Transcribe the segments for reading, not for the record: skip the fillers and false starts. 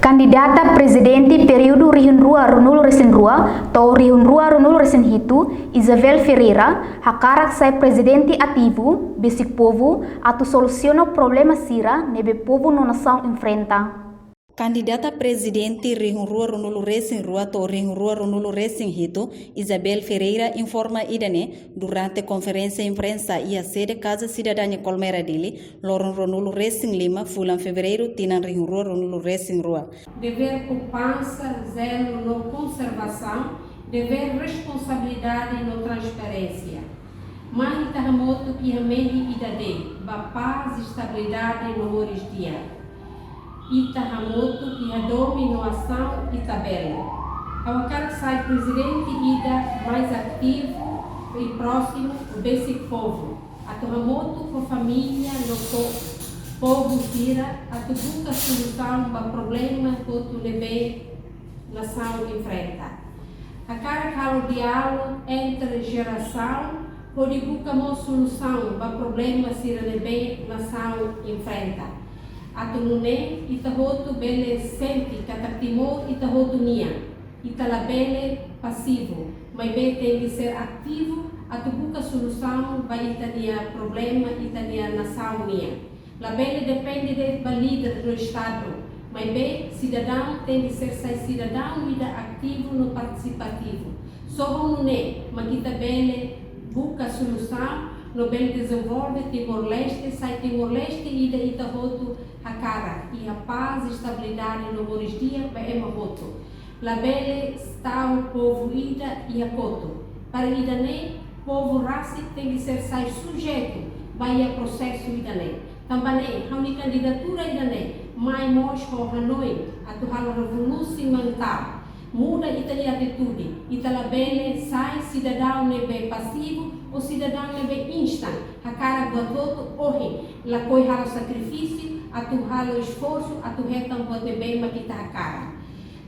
Kandidata presidente período Rihunrua Runul Resin Rua atau Rihunrua Runul Resin Hitu, Isabel Ferreira, hakarak sai presidente ativo, basic povo, atu soluciona o problema sira nebe povo no nação enfrenta. Candidata presidente Rihunrua Runul Resin Rua atau Rihunrua Runul Resin Hitu, Isabel Ferreira informa idane durante conferência imprensa e a sede Casa Cidadania Colmeira dele, Loron Runul Resin Lima, fulan fevereiro, tinan Rihunrua Runul Resin Rua. Dever poupança, zelo no conservação, dever responsabilidade no transparência. Mãe terremoto que remende idade, paz e estabilidade no hoje dia. Itahamoto que redome no ação e tabela. Ao cara sai presidente ida mais ativo e próximo desse povo. A Tohamoto com família no povo vira a tubuca solução para problema que o leve nação enfrenta. A cara cala o diálogo entre geração pode buscar uma solução para problema que o leve nação enfrenta. Atunune itahotu bele senti kataktimor itahotu nia itala bele passivo mas bele tem de ser ativo atu buka solução vai itania problema itania nação nia la bele depende de líder do estado mas bele cidadão tem de ser cidadão ida ativo no participativo só nune mas kita bele buka solução no bele desenvolve Timor-Leste sai Timor-Leste ida itahotu Hakara e a paz e estabilidade no hoje dia é uma voto. La bele está o povo ida e a coto. Para ida nem povo raça tem que ser sai sujeito vai a processo ida nem. Também a única candidatura ida nem. Mai Moscou Hanoi a tu halo revolução mental. Muda ita atitude. Ita la bele sai cidadão nebe passivo ou cidadão nebe instant. Hakara do voto hoje la coi halo sacrifício a tu halo esforço, a tu retam pode bem makita cara.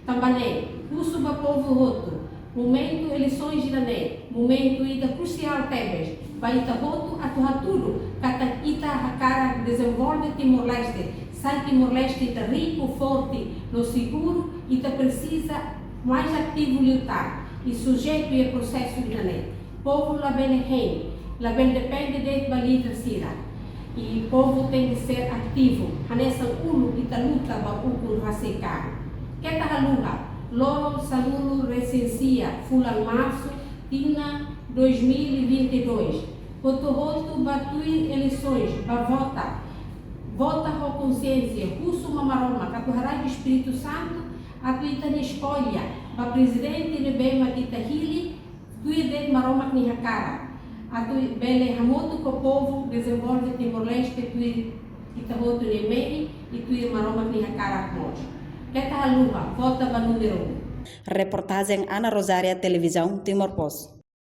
Também, curso para povo roto, momento eleições de dané, momento ida crucial tebes, vai ita roto a tu tudo, kata ita cara desenvolve Timor-Leste, sai Timor-Leste ita rico, forte, no seguro, ita precisa mais ativo lutar, e sujeito e processo de dané. Povo la bene rei, la bene depende de líder sira. E o povo tem que ser ativo. Hanessa ulu ita luta ba ukun raseka. Keta haluha, loro salulu recensia fulan março tina 2022. Roto batui eleições ba vota com consciência. Russo mamaroma, caturrai do Espírito Santo, a tuita de escolha. Ba presidente de bem matita hili, tuide maroma ni hakara. Atu bele hamoto com o povo desenvolve Timor-Leste tui itahoto ne mei e tui maroma ni hakara nós. Keta haluha, vota ba número 1. Reportagem Ana Rosária, Televisão Timor Post.